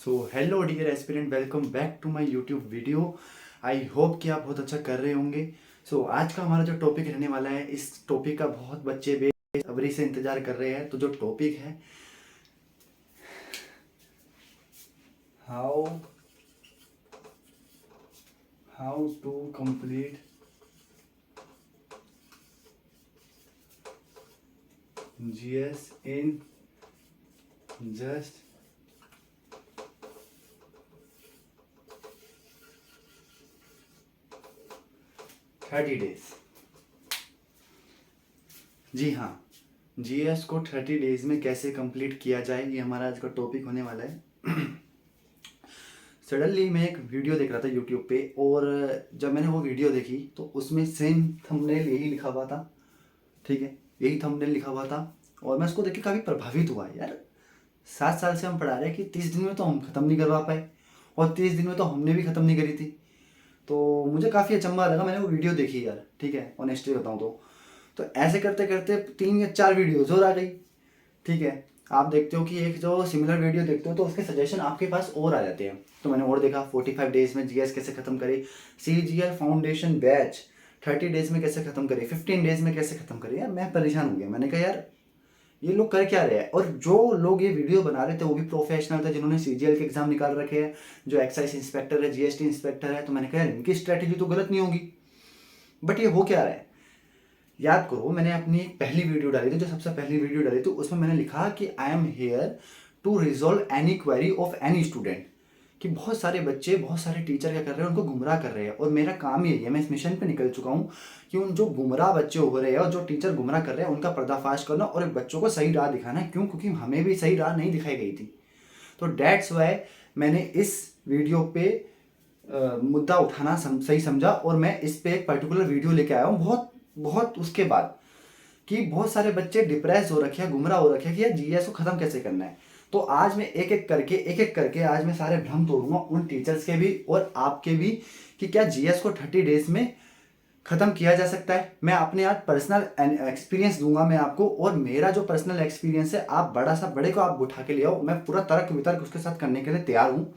So hello dear aspirant, welcome back to my YouTube video. I hope कि आप बहुत अच्छा कर रहे होंगे। आज का हमारा जो टॉपिक रहने वाला है, इस टॉपिक का बहुत बच्चे बेसब्री से इंतजार कर रहे हैं। तो जो टॉपिक है, how how to complete GS in just 30 days. जी हाँ, जीएस को 30 डेज में कैसे कंप्लीट किया जाए, ये हमारा आज का टॉपिक होने वाला है। सडनली मैं एक वीडियो देख रहा था यूट्यूब पे, और जब मैंने वो वीडियो देखी तो उसमें सेम थंबनेल यही लिखा हुआ था। ठीक है, यही थंबनेल लिखा हुआ था और मैं उसको देख के काफ़ी प्रभावित हुआ। यार, 7 साल से हम पढ़ा रहे हैं कि 30 दिन में तो हम ख़त्म नहीं करवा पाए, और 30 दिन में तो हमने भी ख़त्म नहीं करी थी। तो मुझे काफ़ी अचंभा लगा, मैंने वो वीडियो देखी यार। ठीक है, ऑनेस्टली बताऊँ तो ऐसे करते करते 3 या 4 वीडियोज और आ गई। ठीक है, आप देखते हो कि एक जो सिमिलर वीडियो देखते हो तो उसके सजेशन आपके पास और आ जाते हैं। तो मैंने और देखा 45 डेज में जीएस कैसे खत्म करे, सीजीएल फाउंडेशन बैच 30 डेज में कैसे खत्म करे, 15 डेज में कैसे खत्म करे। यार मैं परेशान हो गया, मैंने कहा यार ये लोग कर क्या रहे हैं। और जो लोग ये वीडियो बना रहे थे वो भी प्रोफेशनल थे, जिन्होंने सीजीएल के एग्जाम निकाल रखे हैं, जो एक्साइज इंस्पेक्टर है, जीएसटी इंस्पेक्टर है। तो मैंने कहा यार इनकी स्ट्रैटेजी तो गलत नहीं होगी। बट ये हो क्या रहा है, याद करो मैंने अपनी पहली वीडियो डाली थी, जो सबसे पहली वीडियो डाली थी उसमें मैंने लिखा कि I am here to resolve any query of any student. कि बहुत सारे बच्चे, बहुत सारे टीचर क्या कर रहे हैं, उनको गुमराह कर रहे हैं, और मेरा काम यही है, मैं इस मिशन पे निकल चुका हूँ कि उन जो गुमराह बच्चे हो रहे हैं और जो टीचर गुमराह कर रहे हैं उनका पर्दाफाश करना और बच्चों को सही राह दिखाना। क्यों? क्योंकि हमें भी सही राह नहीं दिखाई गई थी। तो डेट्स वाई मैंने इस वीडियो पे मुद्दा उठाना सही समझा, और मैं इस पे एक पर्टिकुलर वीडियो लेके आया हूँ। बहुत बहुत उसके बाद कि बहुत सारे बच्चे डिप्रेस हो रखे हैं, गुमराह हो रखे हैं कि यार जीएस को खत्म कैसे करना है। तो आज मैं एक एक करके आज मैं सारे भ्रम तोड़ूंगा, उन टीचर्स के भी और आपके भी, कि क्या जीएस को 30 डेज में खत्म किया जा सकता है। मैं अपने आज पर्सनल एक्सपीरियंस दूंगा मैं आपको, और मेरा जो पर्सनल एक्सपीरियंस है, आप बड़े को आप उठा के ले आओ, मैं पूरा तर्क वितर्क उसके साथ करने के लिए तैयार हूँ।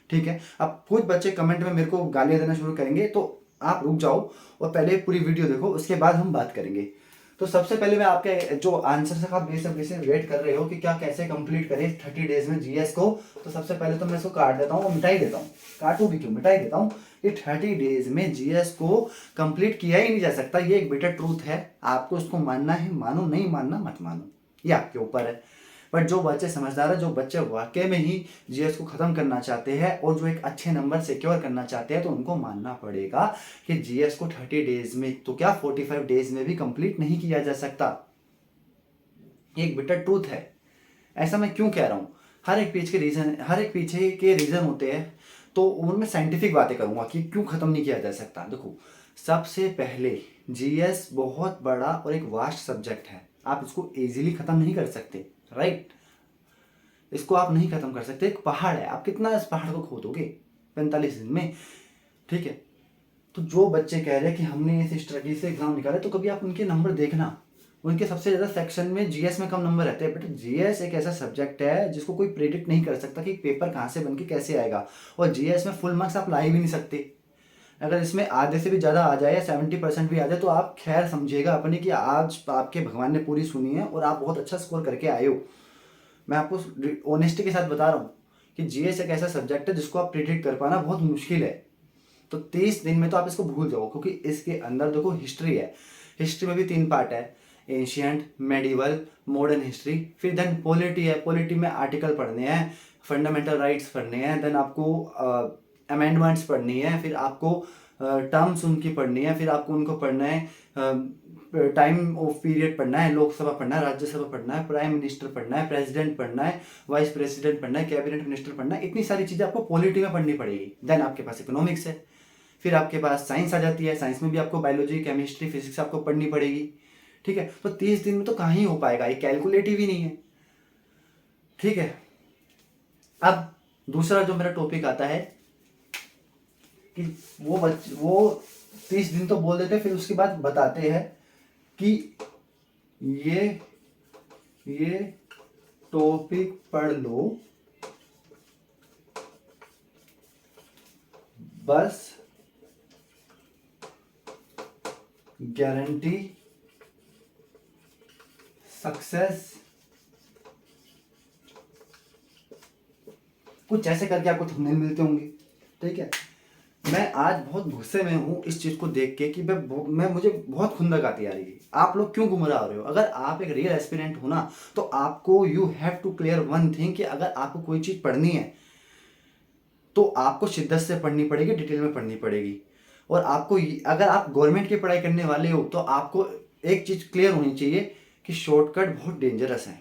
ठीक है, अब कुछ बच्चे कमेंट में मेरे को गालियां देना शुरू करेंगे, तो आप रुक जाओ और पहले पूरी वीडियो देखो, उसके बाद हम बात करेंगे। तो सबसे पहले मैं आपके जो आंसर से आप बेसब्री से वेट कर रहे हो कि क्या कैसे कंप्लीट करें 30 डेज में जीएस को, तो सबसे पहले तो मैं इसको काट देता हूँ और मिटाई देता हूँ। काटू भी क्यों, मिटाई देता हूँ कि 30 डेज में जीएस को कंप्लीट किया ही नहीं जा सकता। ये एक बिटर ट्रूथ है, आपको उसको मानना है मानो, नहीं मानना मत मानो, ये आपके ऊपर है। बट जो बच्चे समझदार है, जो बच्चे वाकई में ही जीएस को खत्म करना चाहते हैं और जो एक अच्छे नंबर सिक्योर करना चाहते हैं, तो उनको मानना पड़ेगा कि जीएस को 30 डेज में तो क्या 45 डेज में भी कंप्लीट नहीं किया जा सकता। एक बिटर ट्रूथ है। ऐसा मैं क्यों कह रहा हूं, हर एक पीछे के रीजन होते हैं, तो उनमें साइंटिफिक बातें करूंगा कि क्यों खत्म नहीं किया जा सकता। देखो, सबसे पहले जीएस बहुत बड़ा और एक वास्ट सब्जेक्ट है, आप इसको इजीली खत्म नहीं कर सकते। राइट, इसको आप नहीं खत्म कर सकते। एक पहाड़ है, आप कितना इस पहाड़ को खोदोगे 45 दिन में? ठीक है, तो जो बच्चे कह रहे हैं कि हमने इस स्ट्रगल से एग्जाम निकाले, तो कभी आप उनके नंबर देखना, उनके सबसे ज्यादा सेक्शन में जीएस में कम नंबर रहते हैं। बट जीएस एक ऐसा सब्जेक्ट है जिसको कोई प्रेडिक्ट नहीं कर सकता कि पेपर कहाँ से बन के कैसे आएगा, और जीएस में फुल मार्क्स आप ला ही भी नहीं सकते। अगर इसमें आधे से भी ज़्यादा आ जाए या 70% भी आ जाए, तो आप खैर समझिएगा अपनी कि आज आपके भगवान ने पूरी सुनी है और आप बहुत अच्छा स्कोर करके आए हो। मैं आपको ऑनेस्टी के साथ बता रहा हूँ कि जीएस एक ऐसा सब्जेक्ट है जिसको आप प्रिडिक्ट कर पाना बहुत मुश्किल है। तो 30 दिन में तो आप इसको भूल जाओ, क्योंकि इसके अंदर देखो हिस्ट्री है। हिस्ट्री में भी 3 पार्ट है, एंशियंट, मेडिवल, मॉडर्न हिस्ट्री। फिर देन पॉलिटी है, पॉलिटी में आर्टिकल पढ़ने हैं, फंडामेंटल राइट्स पढ़ने हैं, देन आपको अमेंडमेंट्स पढ़नी है, फिर आपको टर्म्स उनकी पढ़नी है, फिर आपको उनको पढ़ना है, टाइम ऑफ पीरियड पढ़ना है, लोकसभा पढ़ना है, राज्यसभा पढ़ना है, प्राइम मिनिस्टर पढ़ना है, प्रेसिडेंट पढ़ना है, वाइस प्रेसिडेंट पढ़ना है, कैबिनेट मिनिस्टर पढ़ना है। इतनी सारी चीज़ें आपको पॉलिटी में पढ़नी पड़ेगी। देन आपके पास इकोनॉमिक्स है, फिर आपके पास साइंस आ जाती है, साइंस में भी आपको बायोलॉजी, केमिस्ट्री, फिजिक्स आपको पढ़नी पड़ेगी। ठीक है, तो 30 दिन में तो कहाँ ही हो पाएगा, ये कैलकुलेटिव ही नहीं है। ठीक है, अब दूसरा जो मेरा टॉपिक आता है कि वो 30 दिन तो बोल देते, फिर उसके बाद बताते हैं कि ये टॉपिक पढ़ लो, बस गारंटी सक्सेस, कुछ ऐसे करके आपको थंबनेल मिलते होंगे। ठीक है, मैं आज बहुत गुस्से में हूँ इस चीज़ को देख के कि मैं मुझे बहुत खुंदक आती आ रही है। आप लोग क्यों गुमराह हो रहे हो? अगर आप एक रियल एस्पिरेंट हो ना, तो आपको you have to clear one thing कि अगर आपको कोई चीज़ पढ़नी है तो आपको शिद्दत से पढ़नी पड़ेगी, डिटेल में पढ़नी पड़ेगी। और आपको अगर आप गवर्नमेंट की पढ़ाई करने वाले हो तो आपको एक चीज़ क्लियर होनी चाहिए कि शॉर्टकट बहुत डेंजरस है।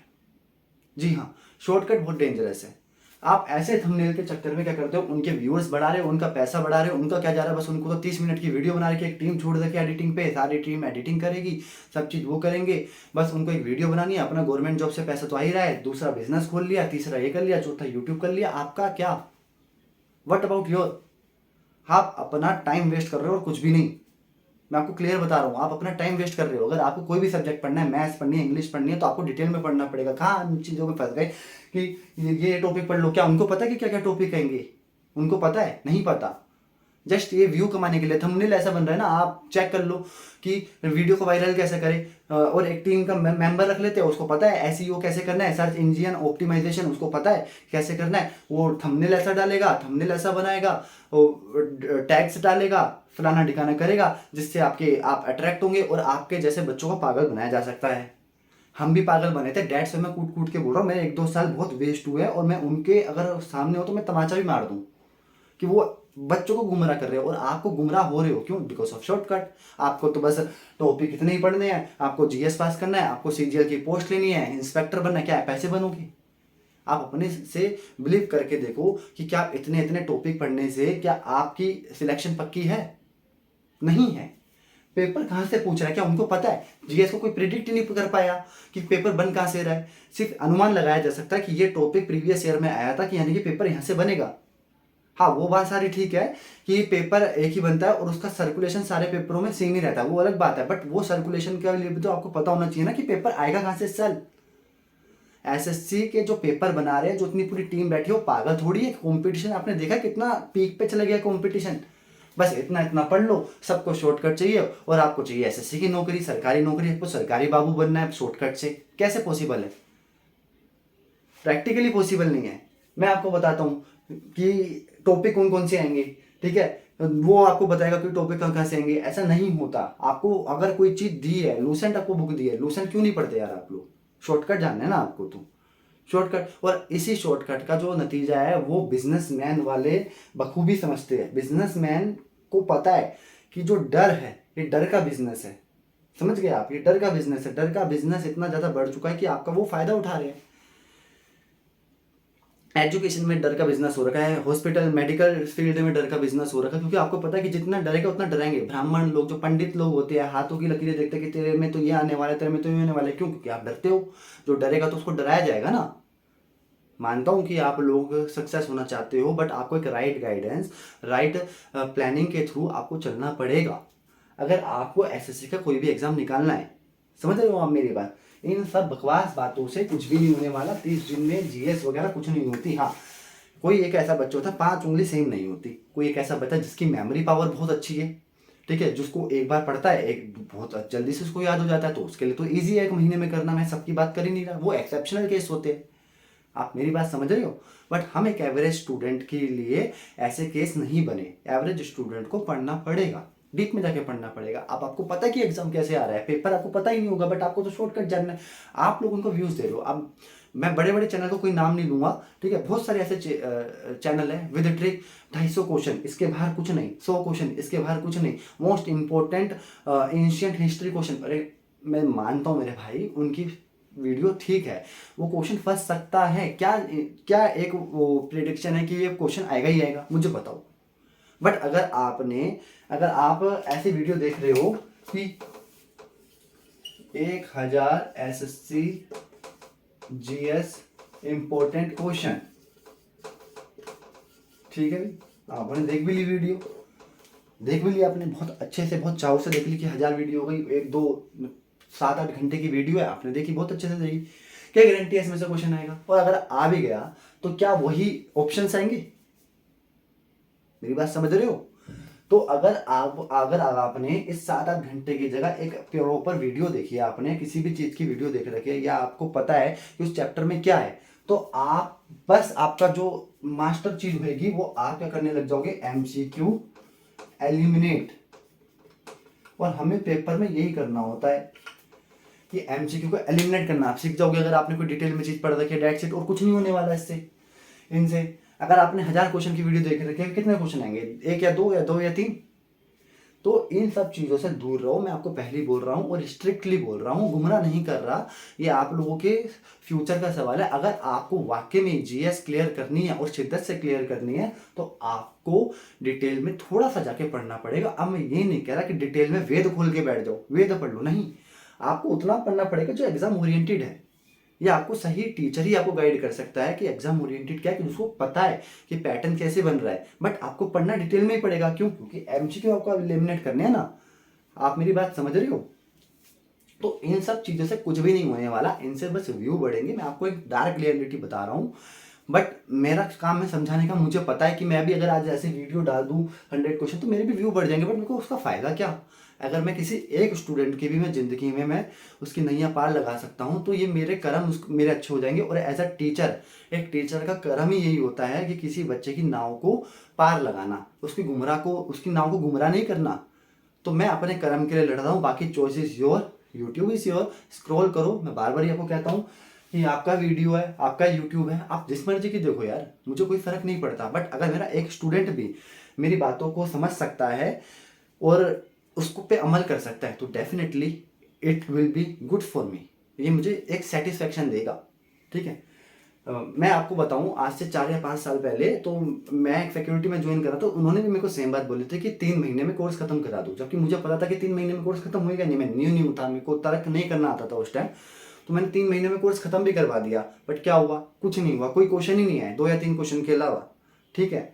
जी हाँ, शॉर्टकट बहुत डेंजरस है। आप ऐसे थंबनेल के चक्कर में क्या करते हो, उनके व्यूअर्स बढ़ा रहे हो, उनका पैसा बढ़ा रहे हो, उनका क्या जा रहा है, बस उनको तो 30 मिनट की वीडियो बना के एक टीम छोड़ दे के एडिटिंग पे, सारी टीम एडिटिंग करेगी, सब चीज़ वो करेंगे, बस उनको एक वीडियो बनानी है, अपना गवर्नमेंट जॉब से पैसा तो आ ही रहा है, दूसरा बिजनेस खोल लिया, तीसरा ये कर लिया, चौथा यूट्यूब कर लिया। आपका क्या, वट अबाउट योर? आप अपना टाइम वेस्ट कर रहे हो और कुछ भी नहीं। मैं आपको क्लियर बता रहा हूँ, आप अपना टाइम वेस्ट कर रहे हो। अगर आपको कोई भी सब्जेक्ट पढ़ना है, मैथ्स पढ़नी है, इंग्लिश पढ़नी है, तो आपको डिटेल में पढ़ना पड़ेगा। कहाँ इन चीज़ों में फंस गए कि ये टॉपिक पढ़ लो। क्या उनको पता है कि क्या क्या टॉपिक कहेंगे? उनको पता है? नहीं पता। जस्ट ये व्यू कमाने के लिए थंबनेल ऐसा बन रहा है ना, आप चेक कर लो कि वीडियो को वायरल कैसे करें। और एक टीम का मेंबर रख लेते हैं, उसको पता है एसईओ कैसे करना है, सर्च इंजन ऑप्टिमाइजेशन उसको पता है कैसे करना है। वो थंबनेल ऐसा डालेगा, थंबनेल ऐसा बनाएगा, टैग्स डालेगा, फलाना ठिकाना करेगा, जिससे आप अट्रैक्ट होंगे और आपके जैसे बच्चों को पागल बनाया जा सकता है। हम भी पागल बने थे, डेट्स में मैं कूट कूट के बोल रहा हूँ। मेरे 1-2 साल बहुत वेस्ट हुए और मैं उनके अगर सामने हो तो मैं तमाचा भी मार दूँ कि वो बच्चों को गुमराह कर रहे हो और आपको गुमराह हो रहे हो। क्यों? Because of shortcut. आपको तो बस टॉपिक इतने ही पढ़ने हैं, आपको जीएस पास करना है, आपको सीजीएल की पोस्ट लेनी है, इंस्पेक्टर बनना है। क्या है, पैसे बनोगे? आप अपने से बिलीव करके देखो कि क्या इतने इतने टॉपिक पढ़ने से क्या आपकी सिलेक्शन पक्की है? नहीं है। पेपर कहाँ से पूछ रहा है, क्या उनको पता है? जीएस को कोई प्रिडिक्ट ही नहीं कर पाया कि पेपर बन कहाँ से रहा है। सिर्फ अनुमान लगाया जा सकता है कि ये टॉपिक प्रीवियस ईयर में आया था, कि यानी कि पेपर यहाँ से बनेगा। हाँ, वो बात सारी ठीक है कि पेपर एक ही बनता है और उसका सर्कुलेशन सारे पेपरों में सेम ही रहता है, वो अलग बात है। बट वो सर्कुलेशन के लिए भी तो आपको पता होना चाहिए ना कि पेपर आएगा कहाँ से। सल एसएससी के जो पेपर बना रहे हैं, जो इतनी पूरी टीम बैठी है, वो पागल थोड़ी है। कंपटीशन आपने देखा कितना पीक पे चला गया कंपटीशन। बस इतना इतना पढ़ लो, सबको शॉर्टकट चाहिए और आपको चाहिए एसएससी की नौकरी, सरकारी नौकरी, आपको सरकारी बाबू बनना है शॉर्टकट से। कैसे पॉसिबल है? प्रैक्टिकली पॉसिबल नहीं है। मैं आपको बताता हूँ कि टॉपिक कौन कौन से आएंगे, ठीक है, वो आपको बताएगा कि टॉपिक कहाँ कहाँ से आएंगे। ऐसा नहीं होता। आपको अगर कोई चीज़ दी है, लूसेंट आपको बुक दी है, लूसेंट क्यों नहीं पढ़ते यार आप लोग? शॉर्टकट जानना है ना आपको तो। शॉर्टकट, और इसी शॉर्टकट का जो नतीजा है वो बिजनेसमैन वाले बखूबी समझते हैं। बिजनेसमैन को पता है कि जो डर है, ये डर का बिजनेस है। समझ गए आप? ये डर का बिजनेस है। डर का बिजनेस इतना ज़्यादा बढ़ चुका है कि आपका वो फायदा उठा रहे हैं। एजुकेशन में डर का बिजनेस हो रखा है, हॉस्पिटल मेडिकल फील्ड में डर का बिजनेस हो रखा है, क्योंकि आपको पता है कि जितना डरेगा उतना डराएंगे। ब्राह्मण लोग, जो पंडित लोग होते हैं, हाथों की लकीरें देखते हैं कि तेरे में तो ये आने वाला है, तेरे में तो ये आने वाला है। क्यों? क्योंकि आप डरते हो। जो डरेगा तो उसको डराया जाएगा ना। मानता हूँ कि आप लोग सक्सेस होना चाहते हो, बट आपको एक राइट गाइडेंस, राइट प्लानिंग के थ्रू आपको चलना पड़ेगा। अगर आपको एसएससी का कोई भी एग्जाम निकालना है, समझ रहे हो आप मेरी बात? इन सब बकवास बातों से कुछ भी नहीं होने वाला। 30 दिन में जीएस वगैरह कुछ नहीं होती। हाँ, कोई एक ऐसा बच्चा होता है 5 उंगली सेम नहीं होती। कोई एक ऐसा बच्चा जिसकी मेमोरी पावर बहुत अच्छी है, ठीक है, जिसको एक बार पढ़ता है, एक बहुत जल्दी से उसको याद हो जाता है, तो उसके लिए तो ईजी है 1 महीने में करना। मैं सबकी बात कर ही नहीं रहा, वो एक्सेप्शनल केस होते हैं। आप मेरी बात समझ रहे हो? बट हम एक एवरेज स्टूडेंट के लिए ऐसे केस नहीं बने। एवरेज स्टूडेंट को पढ़ना पड़ेगा, डीप में जाके पढ़ना पड़ेगा। अब आपको पता है कि एग्जाम कैसे आ रहा है, पेपर आपको पता ही नहीं होगा, बट आपको तो शॉर्टकट जानना है। आप लोग उनको व्यूज दे रहे हो। अब मैं बड़े बड़े चैनल को कोई नाम नहीं लूंगा, ठीक है, बहुत सारे ऐसे चैनल है विद ट्रिक 250 क्वेश्चन, इसके बाहर कुछ नहीं, 100 क्वेश्चन, इसके बाहर कुछ नहीं, most important ancient history question. अरे मैं मानता हूँ मेरे भाई, उनकी वीडियो ठीक है, वो क्वेश्चन फंस सकता है। क्या क्या एक वो प्रिडिक्शन है कि ये क्वेश्चन आएगा ही आएगा? मुझे बताओ। बट अगर आप ऐसी वीडियो देख रहे हो कि 1000 एसएससी जीएस इंपॉर्टेंट क्वेश्चन, ठीक है भाई, आपने देख भी ली वीडियो, देख भी लिया आपने, बहुत अच्छे से, बहुत चाव से देख ली कि 1000 वीडियो हो गई, 1-2-7-8 घंटे की वीडियो है, आपने देखी, बहुत अच्छे से देखी। क्या गारंटी है इसमें से क्वेश्चन आएगा? और अगर आ भी गया तो क्या वही ऑप्शंस आएंगे? मेरी बात समझ रहे हो? तो अगर आपने इस 7-8 घंटे की जगह एक प्रॉपर वीडियो देखी है, आपने किसी भी चीज़ की वीडियो देख रखी है, या आपको पता है कि उस चैप्टर में क्या है, तो आप बस आपका जो मास्टर चीज होगी वो आप क्या करने लग जाओगे, एमसीक्यू एलिमिनेट। और हमें पेपर में यही करना होता है कि एमसीक्यू को एलिमिनेट करना आप सीख जाओगे। अगर आपने कोई डिटेल में चीज पढ़ रखी है, डेट शीट, और कुछ नहीं होने वाला इससे, इनसे। अगर आपने 1000 क्वेश्चन की वीडियो देख रखी है, कितने क्वेश्चन आएंगे, 1 या 2 या 2 या 3। तो इन सब चीज़ों से दूर रहो, मैं आपको पहले ही बोल रहा हूँ और स्ट्रिक्टली बोल रहा हूँ, गुमराह नहीं कर रहा। ये आप लोगों के फ्यूचर का सवाल है। अगर आपको वाकई में जीएस क्लियर करनी है और शिद्दत से क्लियर करनी है, तो आपको डिटेल में थोड़ा सा जाके पढ़ना पड़ेगा। अब मैं ये नहीं कह रहा कि डिटेल में वेद खोल के बैठ जाओ, वेद पढ़ लो, नहीं। आपको उतना पढ़ना पड़ेगा जो एग्जाम ओरिएंटेड है। ये आपको सही टीचर ही आपको गाइड कर सकता है कि एग्जाम ओरिएंटेड क्या है, कि उसको पता है कि पैटर्न कैसे बन रहा है। बट आपको पढ़ना डिटेल में ही पड़ेगा। क्यों? क्योंकि एमसीक्यू आपको एलिमिनेट करने हैं ना। आप मेरी बात समझ रहे हो? तो इन सब चीज़ों से कुछ भी नहीं होने वाला, इनसे बस व्यू बढ़ेंगे। मैं आपको एक डार्क रियलिटी बता रहा हूँ, बट मेरा काम है समझाने का। मुझे पता है कि मैं भी अगर आज ऐसे वीडियो डाल दूँ 100 क्वेश्चन, तो मेरे भी व्यू बढ़ जाएंगे, बट मेरे को उसका फ़ायदा क्या? अगर मैं किसी एक स्टूडेंट की भी मैं ज़िंदगी में मैं उसकी नैया पार लगा सकता हूँ, तो ये मेरे कर्म मेरे अच्छे हो जाएंगे। और एज अ टीचर, एक टीचर का कर्म ही यही होता है कि किसी बच्चे की नाव को पार लगाना, उसकी नाव को गुमराह नहीं करना। तो मैं अपने कर्म के लिए लड़ रहा हूँ, बाकी choice is your, YouTube is your. Scroll करो, मैं बार बार ही आपको कहता हूँ कि आपका वीडियो है, आपका यूट्यूब है, आप जिस मर्जी की देखो यार, मुझे कोई फर्क नहीं पड़ता। बट अगर मेरा एक स्टूडेंट भी मेरी बातों को समझ सकता है और उसको पे अमल कर सकता है, तो definitely it will be good for me. ये मुझे एक सेटिस्फेक्शन देगा। ठीक है। मैं आपको बताऊं, आज से 4 या 5 साल पहले तो मैं एक फैकल्टी में ज्वाइन करा, तो उन्होंने भी मेरे को सेम बात बोली थी कि 3 महीने में कोर्स खत्म करा दो। जबकि मुझे पता था कि 3 महीने में कोर्स खत्म होएगा नहीं। मैं न्यू था, मेरे को तर्क नहीं करना आता था उस टाइम। तो मैंने 3 महीने में कोर्स खत्म भी करवा दिया। बट क्या हुआ? कुछ नहीं हुआ, कोई क्वेश्चन ही नहीं आया 2 या 3 क्वेश्चन के अलावा। ठीक है।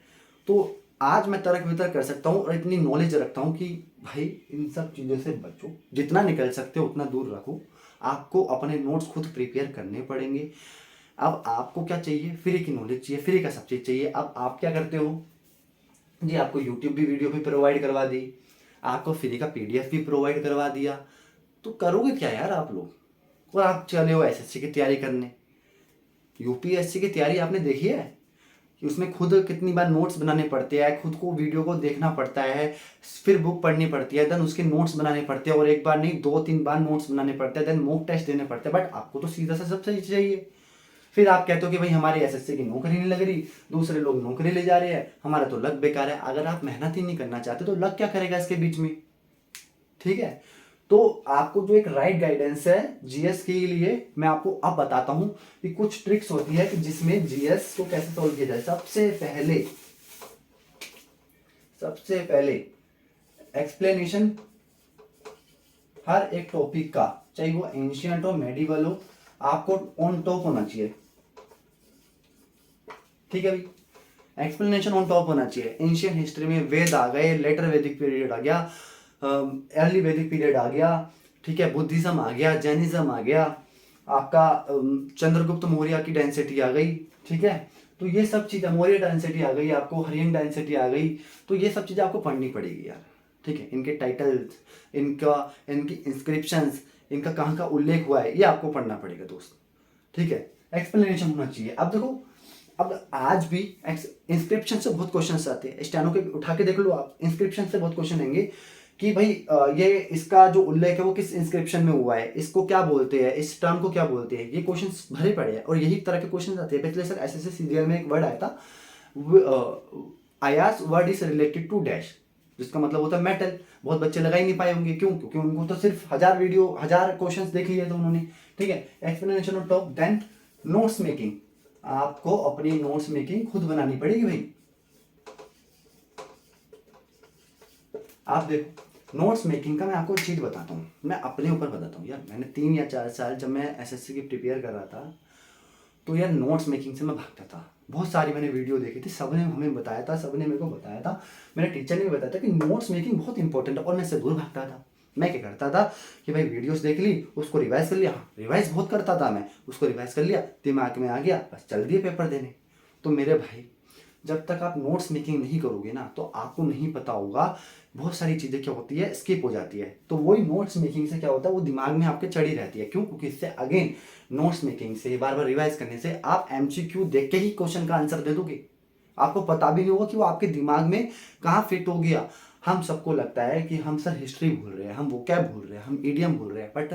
तो आज मैं तर्क वितर्क कर सकता हूँ और इतनी नॉलेज रखता हूँ कि भाई इन सब चीज़ों से बचो, जितना निकल सकते हो उतना दूर रखो। आपको अपने नोट्स खुद प्रिपेयर करने पड़ेंगे। अब आपको क्या चाहिए? फ्री की नॉलेज चाहिए, फ्री का सब चीज़ चाहिए। अब आप क्या करते हो जी? आपको यूट्यूब भी वीडियो भी प्रोवाइड करवा दी, आपको फ्री का पीडीएफ भी प्रोवाइड करवा दिया, तो करोगे क्या यार आप लोग? और आप चले हो एसएससी की तैयारी करने। यूपीएससी की तैयारी आपने देखी है कि उसमें खुद कितनी बार नोट्स बनाने पड़ते हैं, खुद को वीडियो को देखना पड़ता है, फिर बुक पढ़नी पड़ती है, देन उसके नोट्स बनाने पड़ते हैं, और एक बार नहीं 2-3 बार नोट्स बनाने पड़ते हैं, देन मॉक टेस्ट देने पड़ते हैं। बट आपको तो सीधा सा सब सही चाहिए। फिर आप कहते हो कि भाई हमारी एसएससी की नौकरी नहीं लग रही, दूसरे लोग नौकरी ले जा रहे हैं, हमारा तो लक बेकार है। अगर आप मेहनत ही नहीं करना चाहते तो लक क्या करेगा इसके बीच में? ठीक है। तो आपको जो एक राइट गाइडेंस है जीएस के लिए, मैं आपको अब बताता हूं कि कुछ ट्रिक्स होती है कि जिसमें जीएस को कैसे सॉल्व किया जाए। सबसे पहले एक्सप्लेनेशन हर एक टॉपिक का, चाहे वो एंशियंट हो मेडिवल हो, आपको ऑन टॉप होना चाहिए। ठीक है भाई, एक्सप्लेनेशन ऑन टॉप होना चाहिए। एंशियंट हिस्ट्री में वेद आ गए, लेटर वैदिक पीरियड आ गया, अर्ली वैदिक पीरियड आ गया, ठीक है, बुद्धिज्म आ गया, जैनिज्म आ गया, आपका चंद्रगुप्त मौर्य की डेंसिटी आ गई। ठीक है। तो ये सब चीज़ें, मौर्य डेंसिटी आ गई, आपको हरियन डेंसिटी आ गई। तो ये सब चीज़ें आपको पढ़नी पड़ेगी यार। ठीक है। इनके टाइटल्स, इनकी इंस्क्रिप्शंस, इनका कहाँ का उल्लेख हुआ है, ये आपको पढ़ना पड़ेगा दोस्त। ठीक है। एक्सप्लेनेशन होना चाहिए। अब देखो, अब आज भी इंस्क्रिप्शन से बहुत क्वेश्चन आते हैं, स्टेनो के उठा के देख लो आप, इंस्क्रिप्शन से बहुत क्वेश्चन आएंगे कि भाई ये इसका जो उल्लेख है वो किस इंस्क्रिप्शन में हुआ है, इसको क्या बोलते हैं, इस टर्म को क्या बोलते हैं। ये क्वेश्चंस भरे पड़े हैं और यही तरह के क्वेश्चन आते हैं। पिछले सर एसएससी सीरियल में एक वर्ड आया था, आयास word is related to dash, जिसका मतलब होता है मेटल। बहुत बच्चे लगा ही नहीं पाए होंगे। क्यों? क्योंकि उनको तो सिर्फ 1000 क्वेश्चंस देख लिए थे उन्होंने। ठीक है। Explanation of top, then notes making. आपको अपनी नोट्स मेकिंग खुद बनानी पड़ेगी भाई। आप देखो, नोट्स मेकिंग का मैं आपको एक चीज बताता हूँ, मैं अपने ऊपर बताता हूँ यार। मैंने 3 या 4 साल जब मैं एसएससी की प्रिपेयर कर रहा था, तो यार नोट्स मेकिंग से मैं भागता था। बहुत सारी मैंने वीडियो देखी थी, सबने हमें बताया था, सबने मेरे को बताया था, मेरे टीचर ने भी बताया था कि नोट्स मेकिंग बहुत इंपॉर्टेंट है, और मैं इससे दूर भागता था। मैं क्या करता था कि भाई वीडियोस देख ली, उसको रिवाइज कर लिया। हाँ, रिवाइज बहुत करता था मैं, उसको रिवाइज कर लिया, दिमाग में आ गया, बस चल दिए पेपर देने। तो मेरे भाई, जब तक आप नोट्स मेकिंग नहीं करोगे ना तो आपको नहीं पता होगा, बहुत सारी चीज़ें क्या होती है स्किप हो जाती है। तो वही नोट्स मेकिंग से क्या होता है वो दिमाग में आपके चढ़ी रहती है। क्यों? क्योंकि इससे अगेन नोट्स मेकिंग से बार बार रिवाइज करने से आप एमसीक्यू देख के ही क्वेश्चन का आंसर दे दोगे, आपको पता भी नहीं होगा कि वो आपके दिमाग में कहाँ फिट हो गया। हम सबको लगता है कि हम सर हिस्ट्री भूल रहे हैं, हम वोकैब भूल रहे हैं, हम इडियम भूल रहे हैं, बट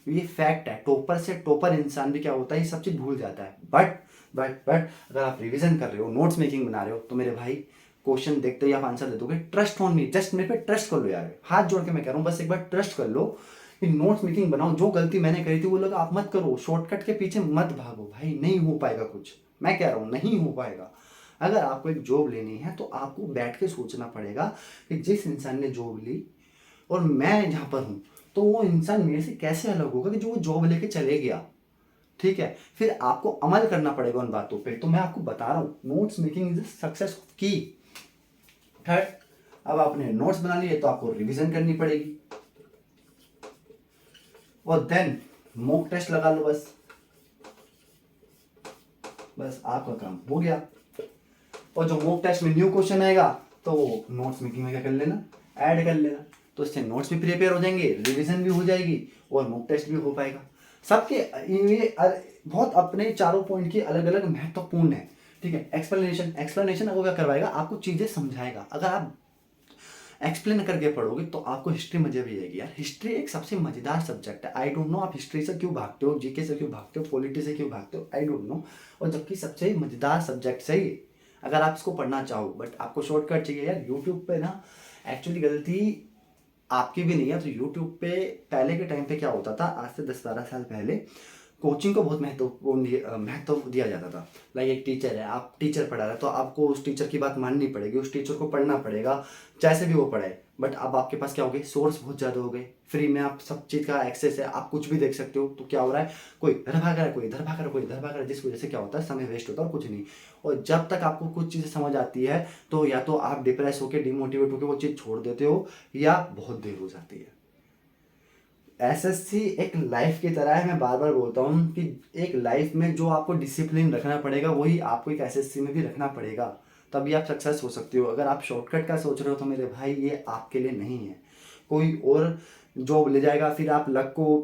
ये फैक्ट है, टॉपर से टॉपर इंसान भी क्या होता है ये सब चीज़ भूल जाता है। बट अगर आप रिवीजन कर रहे हो, नोट्स मेकिंग बना रहे हो, तो मेरे भाई क्वेश्चन देखते ही आप आंसर दे दोगे। ट्रस्ट ऑन मी, जस्ट मेरे पे ट्रस्ट कर लो यार, हाथ जोड़ के मैं कह रहा हूँ बस एक बार ट्रस्ट कर लो कि नोट्स मेकिंग बनाओ। जो गलती मैंने करी थी वो लोग आप मत करो, शॉर्टकट के पीछे मत भागो भाई, नहीं हो पाएगा कुछ, मैं कह रहा हूँ नहीं हो पाएगा। अगर आपको एक जॉब लेनी है तो आपको बैठ के सोचना पड़ेगा कि जिस इंसान ने जॉब ली और मैं जहाँ पर हूँ तो वो इंसान मेरे से कैसे अलग होगा कि जो वो जॉब लेके चले गया। ठीक है, फिर आपको अमल करना पड़ेगा उन बातों पे। तो मैं आपको बता रहा हूँ नोट्स मेकिंग इज सक्सेस की। थर्ड, अब आपने नोट्स बना लिए तो आपको रिवीजन करनी पड़ेगी और देन मॉक टेस्ट लगा लो, बस आपका काम हो गया। और जो मॉक टेस्ट में न्यू क्वेश्चन आएगा तो वो नोट्स मेकिंग में क्या कर लेना, ऐड कर लेना। तो इससे नोट्स भी प्रिपेयर हो जाएंगे, रिवीजन भी हो जाएगी और मॉक टेस्ट भी हो पाएगा। सबके ये बहुत अपने चारों पॉइंट की अलग अलग महत्वपूर्ण है। ठीक है, एक्सप्लेनेशन वो क्या करवाएगा, आपको चीजें समझाएगा। अगर आप एक्सप्लेन करके पढ़ोगे तो आपको हिस्ट्री मजे भी आएगी यार। हिस्ट्री एक सबसे मजेदार सब्जेक्ट है। आई डोंट नो आप हिस्ट्री से क्यों भागते हो, जीके से क्यों भागते हो, पॉलिटी से क्यों भागते हो, आई डोंट नो। और जबकि सबसे मजेदार सब्जेक्ट सही है अगर आप इसको पढ़ना चाहो, बट आपको शॉर्टकट चाहिए यार। यूट्यूब पे ना एक्चुअली गलती आपकी भी नहीं है। तो यूट्यूब पे पहले के टाइम पे क्या होता था, आज से 10-12 साल पहले कोचिंग को बहुत महत्व दिया जाता था। लाइक एक टीचर है, आप टीचर पढ़ा रहे हैं तो आपको उस टीचर की बात माननी पड़ेगी, उस टीचर को पढ़ना पड़ेगा जैसे भी वो पढ़ाए। बट अब आपके पास क्या हो गए, सोर्स बहुत ज़्यादा हो गए, फ्री में आप सब चीज़ का एक्सेस है, आप कुछ भी देख सकते हो। तो क्या हो रहा है, कोई इधर भाग रहा है, कोई इधर भाग रहा है, कोई इधर भाग रहा है, जिस वजह से क्या होता है समय वेस्ट होता है और कुछ नहीं। और जब तक आपको कुछ चीज़ें समझ आती है तो या तो आप डिप्रेस होकर डिमोटिवेट होकर वो चीज़ छोड़ देते हो या बहुत देर हो जाती है। एसएससी एक लाइफ की तरह है। मैं बार बार बोलता हूँ कि एक लाइफ में जो आपको डिसिप्लिन रखना पड़ेगा वही आपको एक एसएससी में भी रखना पड़ेगा, तभी आप सक्सेस हो सकते हो। अगर आप शॉर्टकट का सोच रहे हो तो मेरे भाई ये आपके लिए नहीं है। कोई और जॉब ले जाएगा, फिर आप लक को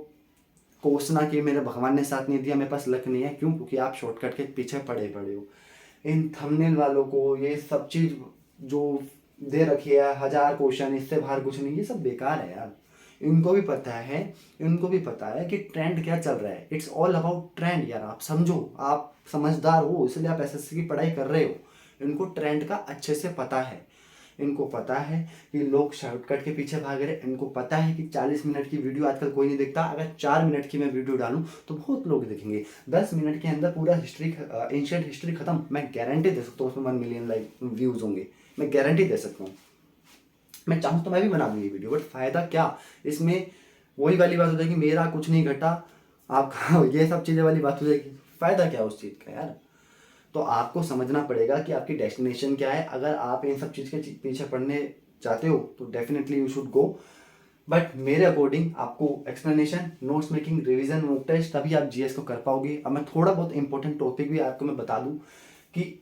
कोसना कि मेरे भगवान ने साथ नहीं दिया, मेरे पास लक नहीं है। क्यों? क्योंकि आप शॉर्टकट के पीछे पड़े हो। इन थंबनेल वालों को ये सब चीज़ जो दे रखी है, 1000 क्वेश्चन, इससे बाहर कुछ नहीं, ये सब बेकार है यार। इनको भी पता है कि ट्रेंड क्या चल रहा है। इट्स ऑल अबाउट ट्रेंड यार। आप समझो, आप समझदार हो इसलिए आप एसएससी की पढ़ाई कर रहे हो। इनको ट्रेंड का अच्छे से पता है। इनको पता है कि लोग शॉर्टकट के पीछे भाग रहे हैं। इनको पता है कि 40 मिनट की वीडियो आजकल कोई नहीं देखता। अगर 4 मिनट की मैं वीडियो डालूं तो बहुत लोग देखेंगे। 10 मिनट के अंदर पूरा एंशिएंट हिस्ट्री खत्म। मैं गारंटी दे सकता हूँ उसमें 1 मिलियन लाइक व्यूज होंगे, मैं गारंटी दे सकता हूँ। मैं चाहूँ तो मैं भी बना दूंगी वीडियो, बट फायदा क्या इसमें? वही वाली बात हो जाएगी, मेरा कुछ नहीं घटा आपका ये सब चीज़ें वाली बात हो जाएगी। फायदा क्या उस चीज़ का यार? तो आपको समझना पड़ेगा कि आपकी डेस्टिनेशन क्या है। अगर आप इन सब चीज़ के पीछे पढ़ने चाहते हो तो definitely you should go. But मेरे अकॉर्डिंग आपको explanation, notes making, revision, mock test, तभी आप जीएस को कर पाओगे। अब मैं थोड़ा बहुत इंपॉर्टेंट टॉपिक भी आपको मैं बता दूं कि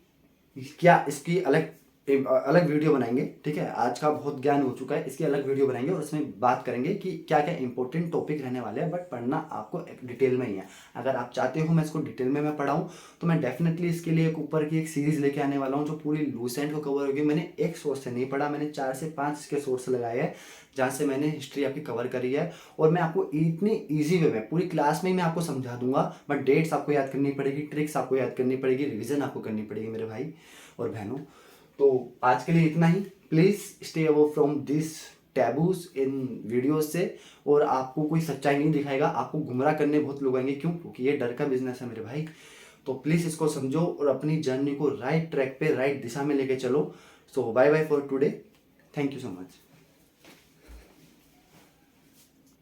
क्या इसकी अलग वीडियो बनाएंगे। ठीक है, आज का बहुत ज्ञान हो चुका है, इसकी अलग वीडियो बनाएंगे और इसमें बात करेंगे कि क्या क्या इंपॉर्टेंट टॉपिक रहने वाले हैं। बट पढ़ना आपको डिटेल में ही है। अगर आप चाहते हो मैं इसको डिटेल में मैं पढ़ाऊँ तो मैं डेफिनेटली इसके लिए एक ऊपर की एक सीरीज लेके आने वाला हूँ जो पूरी लूसेंट को कवर होगी। मैंने एक सोर्स से नहीं पढ़ा, मैंने 4 से 5 इसके सोर्स लगाए हैं जहाँ से मैंने हिस्ट्री आपकी कवर करी है। और मैं आपको इतनी ईजी वे में पूरी क्लास में ही मैं आपको समझा दूंगा। बट डेट्स आपको याद करनी पड़ेगी, ट्रिक्स आपको याद करनी पड़ेगी, रिविजन आपको करनी पड़ेगी मेरे भाई और बहनों। तो आज के लिए इतना ही। Please stay away from this taboos इन वीडियोस से। और आपको कोई सच्चाई नहीं दिखाएगा, आपको गुमराह करने बहुत लोग आएंगे। क्यों? क्योंकि ये डर का बिजनेस है मेरे भाई। तो प्लीज़ इसको समझो और अपनी जर्नी को राइट ट्रैक पे, राइट दिशा में लेके चलो। So bye bye for today, thank you so much.